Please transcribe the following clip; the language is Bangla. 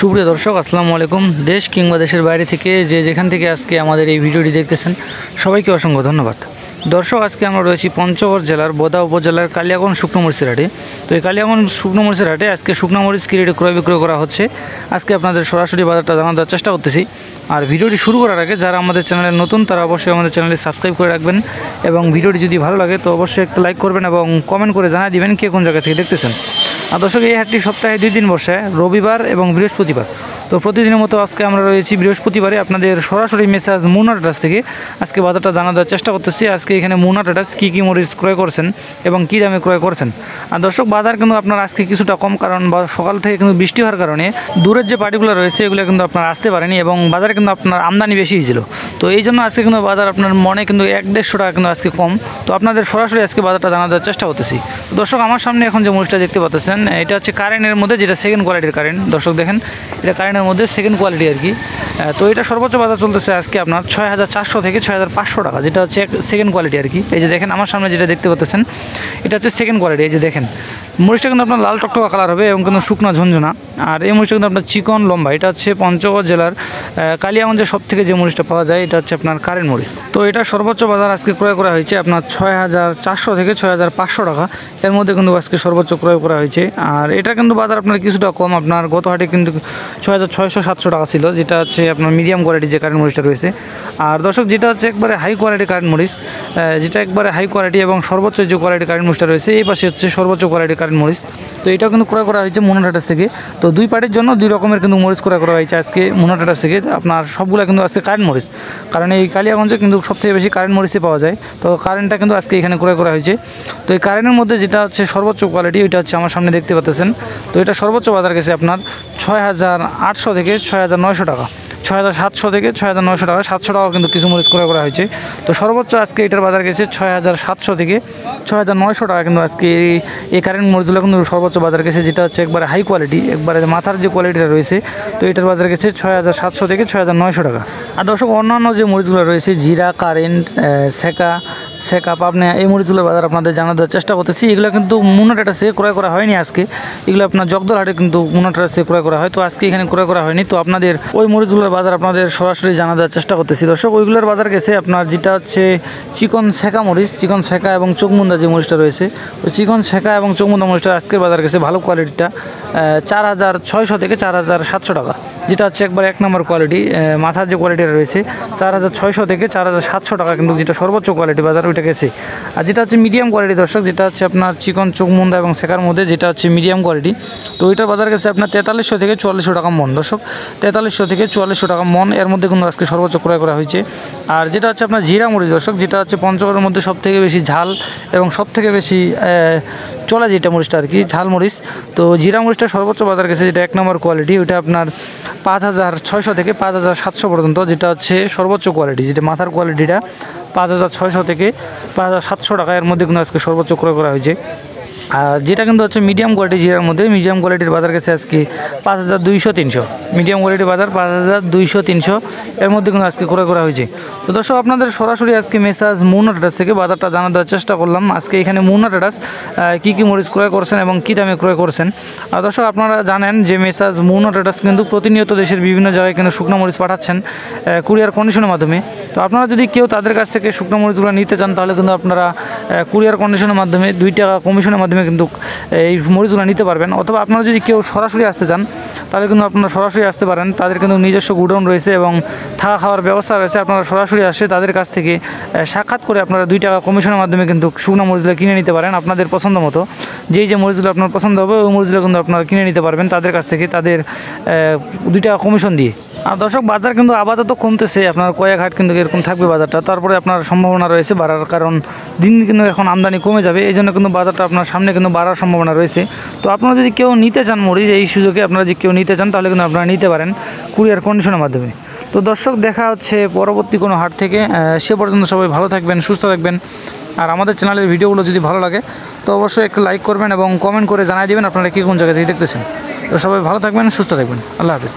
সুপ্রিয় দর্শক, আসসালামু আলাইকুম। দেশ কিংবা দেশের বাইরে থেকে যেখান থেকে আজকে আমাদের এই ভিডিওটি দেখতেছেন, সবাইকে অসংখ্য ধন্যবাদ। দর্শক, আজকে আমরা রয়েছি পঞ্চগড় জেলার বোদা উপজেলার কালিয়াগঞ্জ শুকনো মরিচের হাটে। তো এই কালিয়াগঞ্জ শুকনো মরিচের হাটে আজকে শুকনো মরিচ কি রেটে ক্রয় বিক্রয় করা হচ্ছে, আজকে আপনাদের সরাসরি বাজারটা জানার চেষ্টা করতেছি। আর ভিডিওটি শুরু করার আগে যারা আমাদের চ্যানেলে নতুন, তারা অবশ্যই আমাদের চ্যানেলে সাবস্ক্রাইব করে রাখবেন এবং ভিডিওটি যদি ভালো লাগে তো অবশ্যই একটা লাইক করবেন এবং কমেন্ট করে জানিয়ে দিবেন কে কোন জায়গা থেকে দেখতেছেন। আর দর্শক, এই হাটটি সপ্তাহে 2 দিন বসে, রবিবার এবং বৃহস্পতিবার। তো প্রতিদিনের মতো আজকে আমরা রয়েছি বৃহস্পতিবারে আপনাদের সরাসরি মেসাজ মুন্না ট্রেডার্স থেকে আজকে বাজারটা জানার চেষ্টা করতেছি। আজকে এখানে মুন্না ট্রেডার্স কী কী মরিচ ক্রয় করছেন এবং কী দামে ক্রয় করছেন। আর দর্শক, বাজার কিন্তু আপনার আজকে কিছুটা কম, কারণ সকাল থেকে কিন্তু বৃষ্টি হওয়ার কারণে দূরের যে পার্টিগুলো রয়েছে এগুলো কিন্তু আপনার আসতে পারেনি এবং বাজারে কিন্তু আপনার আমদানি বেশি হয়েছিল। তো এই জন্য আজকে কিন্তু বাজার আপনার মনে কিন্তু 1-150 টাকা কিন্তু আজকে কম। তো আপনাদের সরাসরি আজকে বাজারটা জানার চেষ্টা করতেছি। দর্শক, আমার সামনে এখন যে মরিচটা দেখতে পাচ্ছেন, এটা হচ্ছে কারেন্টের মধ্যে, যেটা সেকেন্ড কোয়ালিটির কারেন্ট। দর্শক দেখেন, এটা কারেন্টের মধ্যে সেকেন্ড কোয়ালিটি আর কি। তো এটা সর্বোচ্চ বাজার চলতেছে আজকে আপনার 6400 থেকে 6500 টাকা, যেটা হচ্ছে সেকেন্ড কোয়ালিটি আর কি। এই যে দেখেন আমার সামনে যেটা দেখতে পাচ্ছেন, এটা হচ্ছে সেকেন্ড কোয়ালিটি। এই যে দেখেন, মরিচটা কিন্তু আপনার লাল টকটকা কালার হবে এবং কিন্তু শুকনো ঝনঝনা। আর এই মরিচটা কিন্তু আপনার চিকন লম্বা। এটা হচ্ছে পঞ্চগড় জেলার কালিয়াগঞ্জের সব থেকে যে মরিচটা পাওয়া যায়, এটা হচ্ছে আপনার কারেন্ট মরিচ। তো এটা সর্বোচ্চ বাজার আজকে ক্রয় করা হয়েছে আপনার 6400 থেকে 6500 টাকা, এর মধ্যে কিন্তু আজকে সর্বোচ্চ ক্রয় করা হয়েছে। আর এটা কিন্তু বাজার আপনার কিছুটা কম, আপনার গত হাটে কিন্তু 6600-700 টাকা ছিল, যেটা হচ্ছে আপনার মিডিয়াম কোয়ালিটি যে কারেন্ট মরিচটা রয়েছে। আর দর্শক, যেটা হচ্ছে একবারে হাই কোয়ালিটি কারেন্ট মরিচ, যেটা একবারে হাই কোয়ালিটি এবং সর্বোচ্চ যে কোয়ালিটি কারেন্ট মরিচটা রয়েছে, এই পাশে হচ্ছে সর্বোচ্চ কোয়ালিটি কারেন্ট মরিচ। তো এটাও কিন্তু ক্রয় করা হয়েছে মুন্না ট্রেডার্স থেকে। তো দুই পার্টির জন্য দুই রকমের কিন্তু মরিচ ক্রয় করা হয়েছে আজকে মুন্না ট্রেডার্স থেকে। আপনার সবগুলো কিন্তু আজকে কারেন্ট মরিচ, কারণ এই কালিয়াগঞ্জে কিন্তু সবথেকে বেশি কারেন্ট মরিচই পাওয়া যায়। তো কারেন্টটা কিন্তু আজকে এখানে ক্রয় করা হয়েছে। তো এই কারেন্টের মধ্যে যেটা হচ্ছে সর্বোচ্চ কোয়ালিটি, ওইটা হচ্ছে আমার সামনে দেখতে পাচ্ছেন। তো এটা সর্বোচ্চ বাজার গেছে আপনার 6800 থেকে 6900 টাকা, 6700 থেকে 6900 টাকা, 700 টাকাও কিন্তু কিছু মরিচ ক্রয় করা হয়েছে। তো সর্বোচ্চ আজকে এটার বাজার গেছে 6700 থেকে 6900 টাকা, কিন্তু আজকে এই কারেন্ট মরিচগুলো কিন্তু সর্বোচ্চ বাজার গেছে, যেটা হচ্ছে একবারে হাই কোয়ালিটি, একবারে মাথার যে কোয়ালিটিটা রয়েছে। তো এটার বাজার গেছে 6700 থেকে 6900 টাকা। আর দর্শক, অন্যান্য যে মরিচগুলো রয়েছে, জিরা, কারেন্ট, সেকা, পাবনা, এই মরিচগুলোর বাজার আপনাদের জানার চেষ্টা করতেছি। এগুলো কিন্তু মুন্না ট্রেডার্স থেকে ক্রয় করা হয়নি আজকে, এগুলো আপনার জগদল হাটে কিন্তু মুন্না ট্রেডার্স থেকে ক্রয় করা হয়। তো আজকে এখানে ক্রয় করা হয়নি। তো আপনাদের ওই মরিচগুলোর বাজার আপনাদের সরাসরি জানার চেষ্টা করতেছি। দর্শক, ওইগুলোর বাজার গেছে আপনার যেটা হচ্ছে চিকন সেকা মরিচ, চিকন সেকা এবং চোখমুন্দা যে মরিচটা রয়েছে, ওই চিকন সেকা এবং চোখমুন্দা মরিচটা আজকের বাজার গেছে ভালো কোয়ালিটিটা 4600 থেকে 4700 টাকা, যেটা হচ্ছে একবার 1 নম্বর কোয়ালিটি। মাথার যে কোয়ালিটিটা রয়েছে 4600 থেকে 4700 টাকা, কিন্তু যেটা সর্বোচ্চ কোয়ালিটি বাজার ওইটা গেছে। আর যেটা হচ্ছে মিডিয়াম কোয়ালিটি দর্শক, যেটা হচ্ছে আপনার চিকন চোখমুন্দা এবং সেকার মধ্যে, যেটা হচ্ছে মিডিয়াম কোয়ালিটি, তো ওইটার বাজার গেছে আপনার 4300 থেকে 4400 টাকা মন। দর্শক, 4300 থেকে 4400 টাকা মন, এর মধ্যে কিন্তু আজকে সর্বোচ্চ ক্রয় করা হয়েছে। আর যেটা হচ্ছে আপনার জিরা মরিচ দর্শক, যেটা হচ্ছে পঞ্চগড়ের মধ্যে সব থেকে বেশি ঝাল এবং সব থেকে বেশি চলে যেটা মরিচটা আর কি, ঝাল মরিচ। তো জিরা মরিচটা সর্বোচ্চ বাজার গেছে, যেটা 1 নম্বর কোয়ালিটি, ওইটা আপনার 5600 থেকে 5700 পর্যন্ত, যেটা হচ্ছে সর্বোচ্চ কোয়ালিটি, যেটা মাথার কোয়ালিটিটা 5600 থেকে 5700 টাকা, এর মধ্যে কিন্তু আজকে সর্বোচ্চ ক্রয় করা হয়েছে। আর যেটা কিন্তু হচ্ছে মিডিয়াম কোয়ালিটি জিরার মধ্যে, মিডিয়াম কোয়ালিটির বাজার গেছে আজকে 5200-300, মিডিয়াম কোয়ালিটির বাজার 5200-300, এর মধ্যে কিন্তু আজকে ক্রয় করা হয়েছে। তো দর্শক, আপনাদের সরাসরি আজকে মেসাজ মুন্না ট্রেডার্স থেকে বাজারটা জানার দেওয়ার চেষ্টা করলাম। আজকে এখানে মুন্না ট্রেডার্স কী কী মরিচ ক্রয় করছেন এবং কী দামে ক্রয় করছেন। আর দর্শক, আপনারা জানেন যে মেসাজ মুন্না ট্রেডার্স কিন্তু প্রতিনিয়ত দেশের বিভিন্ন জায়গায় কিন্তু শুকনো মরিচ পাঠাচ্ছেন কুরিয়ার কন্ডিশনের মাধ্যমে। তো আপনারা যদি কেউ তাদের কাছ থেকে শুকনো মরিচগুলো নিতে চান, তাহলে কিন্তু আপনারা কুরিয়ার কন্ডিশনের মাধ্যমে 2 টাকা কমিশনের মাধ্যমে কিন্তু এই মরিচগুলো নিতে পারবেন। অথবা আপনারা যদি কেউ সরাসরি আসতে চান, তাহলে কিন্তু আপনারা সরাসরি আসতে পারেন। তাদের কিন্তু নিজস্ব গুডাউন রয়েছে এবং থাকা খাওয়ার ব্যবস্থা রয়েছে। আপনারা সরাসরি আসে তাদের কাছ থেকে সাক্ষাৎ করে আপনারা 2 টাকা কমিশনের মাধ্যমে কিন্তু শুকনো মরিচগুলো কিনে নিতে পারেন আপনাদের পছন্দ মতো। যেই যে মরিচগুলো আপনার পছন্দ হবে, ওই মরিচগুলো কিন্তু আপনারা কিনে নিতে পারবেন তাদের কাছ থেকে, তাদের 2 টাকা কমিশন দিয়ে। আর দর্শক, বাজার কিন্তু আপাতত কমতেছে, আপনার কয়েক হাট কিন্তু এরকম থাকবে বাজারটা, তারপরে আপনার সম্ভাবনা রয়েছে বাড়ার, কারণ দিন কিন্তু এখন আমদানি কমে যাবে, এই জন্য কিন্তু বাজারটা আপনার সামনে কিন্তু বাড়ার সম্ভাবনা রয়েছে। তো আপনারা যদি কেউ নিতে চান মরিচ, এই সুযোগে আপনারা যদি কেউ নিতে চান, তাহলে কিন্তু আপনারা নিতে পারেন কুরিয়ার কন্ডিশনের মাধ্যমে। তো দর্শক, দেখা হচ্ছে পরবর্তী কোনো হাট থেকে। সে পর্যন্ত সবাই ভালো থাকবেন, সুস্থ থাকবেন। আর আমাদের চ্যানেলের ভিডিওগুলো যদি ভালো লাগে তো অবশ্যই একটা লাইক করবেন এবং কমেন্ট করে জানিয়ে দেবেন আপনারা কি কোন জায়গা থেকে দেখতেছেন। তো সবাই ভালো থাকবেন, সুস্থ থাকবেন। আল্লাহ হাফিজ।